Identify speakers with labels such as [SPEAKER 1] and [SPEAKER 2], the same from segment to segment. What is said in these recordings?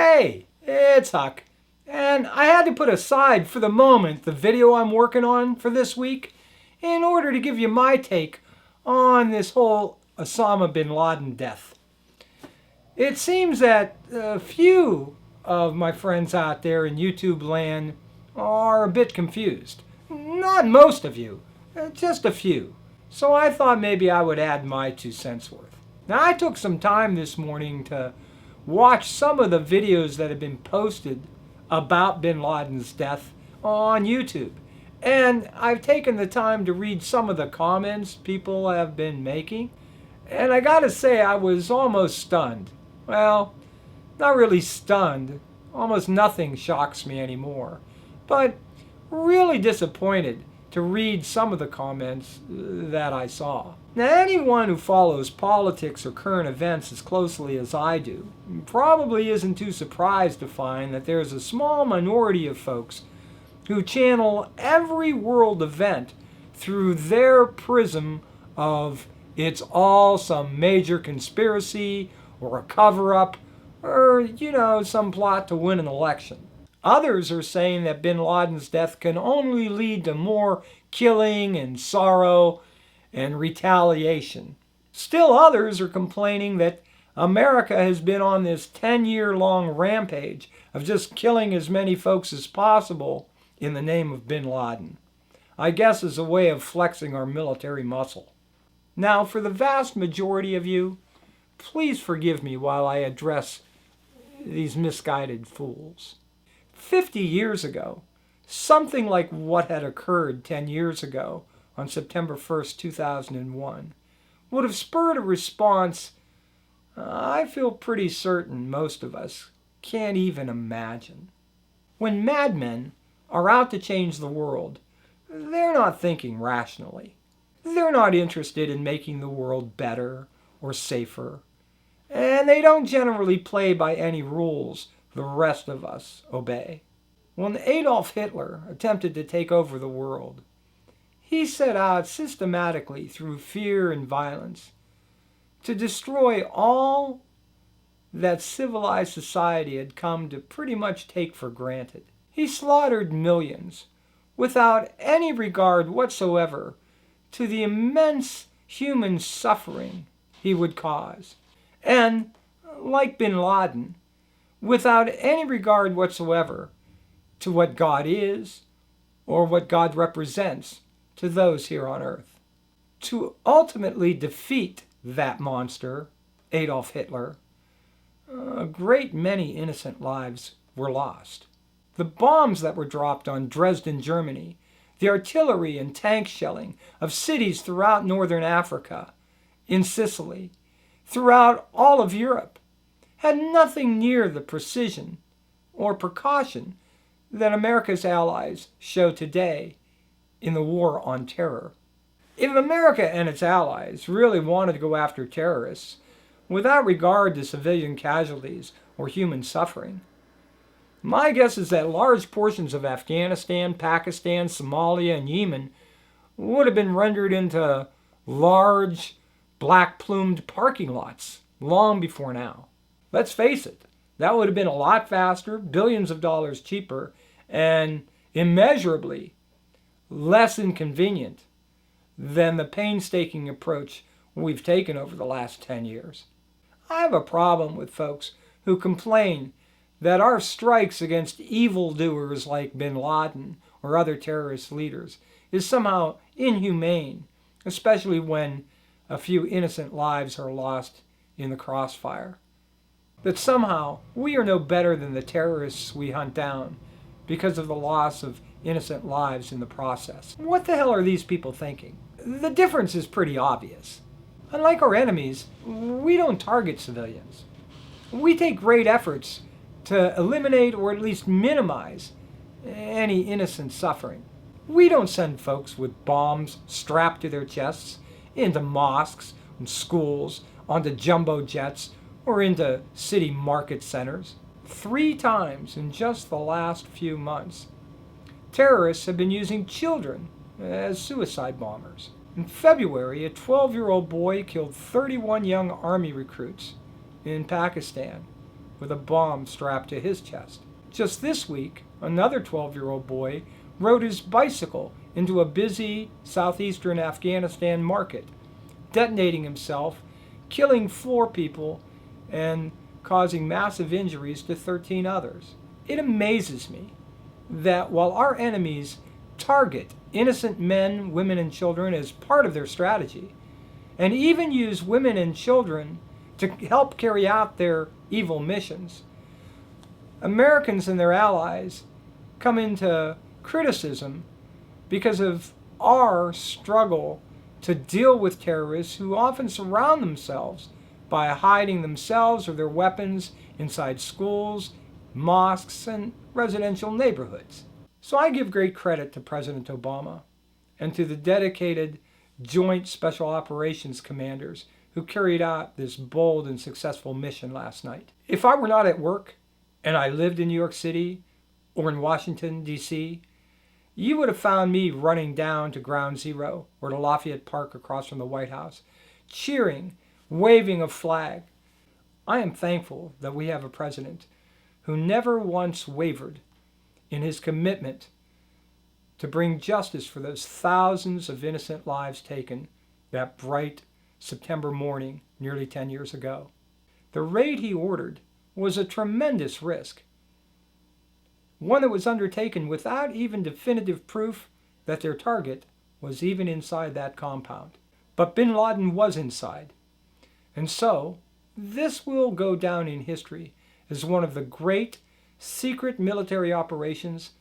[SPEAKER 1] Hey, it's Huck. And I had to put aside for the moment the video I'm working on for this week in order to give you my take on this whole Osama bin Laden death. It seems that a few of my friends out there in YouTube land are a bit confused. Not most of you, just a few. So I thought maybe I would add my 2 cents worth. Now I took some time this morning to watch some of the videos that have been posted about bin Laden's death on YouTube. And I've taken the time to read some of the comments people have been making. And I gotta say, I was almost stunned. Well, not really stunned. Almost nothing shocks me anymore. But really disappointed to read some of the comments that I saw. Now, anyone who follows politics or current events as closely as I do probably isn't too surprised to find that there's a small minority of folks who channel every world event through their prism of it's all some major conspiracy or a cover-up or, some plot to win an election. Others are saying that bin Laden's death can only lead to more killing and sorrow and retaliation. Still others are complaining that America has been on this 10-year-long rampage of just killing as many folks as possible in the name of bin Laden. I guess as a way of flexing our military muscle. Now, for the vast majority of you, please forgive me while I address these misguided fools. 50 years ago, something like what had occurred 10 years ago on September 1st, 2001, would have spurred a response I feel pretty certain most of us can't even imagine. When madmen are out to change the world, they're not thinking rationally. They're not interested in making the world better or safer, and they don't generally play by any rules the rest of us obey. When Adolf Hitler attempted to take over the world, he set out systematically through fear and violence to destroy all that civilized society had come to pretty much take for granted. He slaughtered millions without any regard whatsoever to the immense human suffering he would cause. And, like bin Laden, without any regard whatsoever to what God is or what God represents to those here on earth. To ultimately defeat that monster, Adolf Hitler, a great many innocent lives were lost. The bombs that were dropped on Dresden, Germany, the artillery and tank shelling of cities throughout northern Africa, in Sicily, throughout all of Europe, had nothing near the precision or precaution that America's allies show today in the war on terror. If America and its allies really wanted to go after terrorists without regard to civilian casualties or human suffering, my guess is that large portions of Afghanistan, Pakistan, Somalia, and Yemen would have been rendered into large, black-plumed parking lots long before now. Let's face it, that would have been a lot faster, billions of dollars cheaper, and immeasurably less inconvenient than the painstaking approach we've taken over the last 10 years. I have a problem with folks who complain that our strikes against evildoers like bin Laden or other terrorist leaders is somehow inhumane, especially when a few innocent lives are lost in the crossfire. That somehow we are no better than the terrorists we hunt down because of the loss of innocent lives in the process. What the hell are these people thinking? The difference is pretty obvious. Unlike our enemies, we don't target civilians. We take great efforts to eliminate or at least minimize any innocent suffering. We don't send folks with bombs strapped to their chests into mosques and schools, onto jumbo jets, or into city market centers. 3 times in just the last few months, terrorists have been using children as suicide bombers. In February, a 12-year-old boy killed 31 young army recruits in Pakistan with a bomb strapped to his chest. Just this week, another 12-year-old boy rode his bicycle into a busy southeastern Afghanistan market, detonating himself, killing 4 people, and causing massive injuries to 13 others. It amazes me that while our enemies target innocent men, women, and children as part of their strategy, and even use women and children to help carry out their evil missions, Americans and their allies come into criticism because of our struggle to deal with terrorists who often surround themselves by hiding themselves or their weapons inside schools, mosques, and residential neighborhoods. So I give great credit to President Obama and to the dedicated Joint Special Operations commanders who carried out this bold and successful mission last night. If I were not at work and I lived in New York City or in Washington, D.C., you would have found me running down to Ground Zero or to Lafayette Park across from the White House, cheering, waving a flag. I am thankful that we have a president who never once wavered in his commitment to bring justice for those thousands of innocent lives taken that bright September morning nearly 10 years ago. The raid he ordered was a tremendous risk, one that was undertaken without even definitive proof that their target was even inside that compound. But bin Laden was inside. And so, this will go down in history as one of the great secret military operations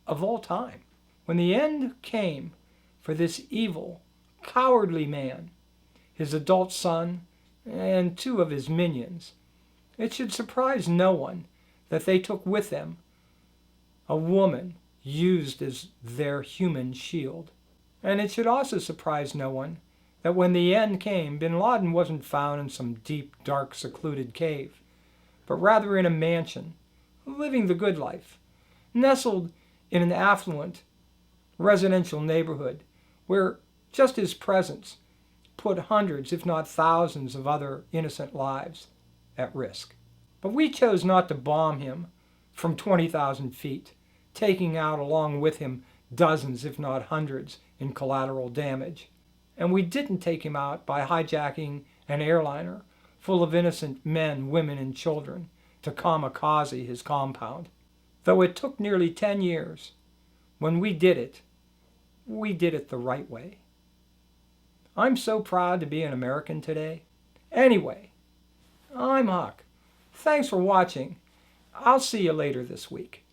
[SPEAKER 1] of all time. When the end came for this evil, cowardly man, his adult son, and 2 of his minions, it should surprise no one that they took with them a woman used as their human shield. And it should also surprise no one that when the end came, bin Laden wasn't found in some deep, dark, secluded cave, but rather in a mansion, living the good life, nestled in an affluent residential neighborhood where just his presence put hundreds, if not thousands, of other innocent lives at risk. But we chose not to bomb him from 20,000 feet, taking out along with him dozens, if not hundreds, in collateral damage. And we didn't take him out by hijacking an airliner full of innocent men, women, and children to kamikaze his compound. Though it took nearly 10 years, when we did it the right way. I'm so proud to be an American today. Anyway, I'm Huck. Thanks for watching. I'll see you later this week.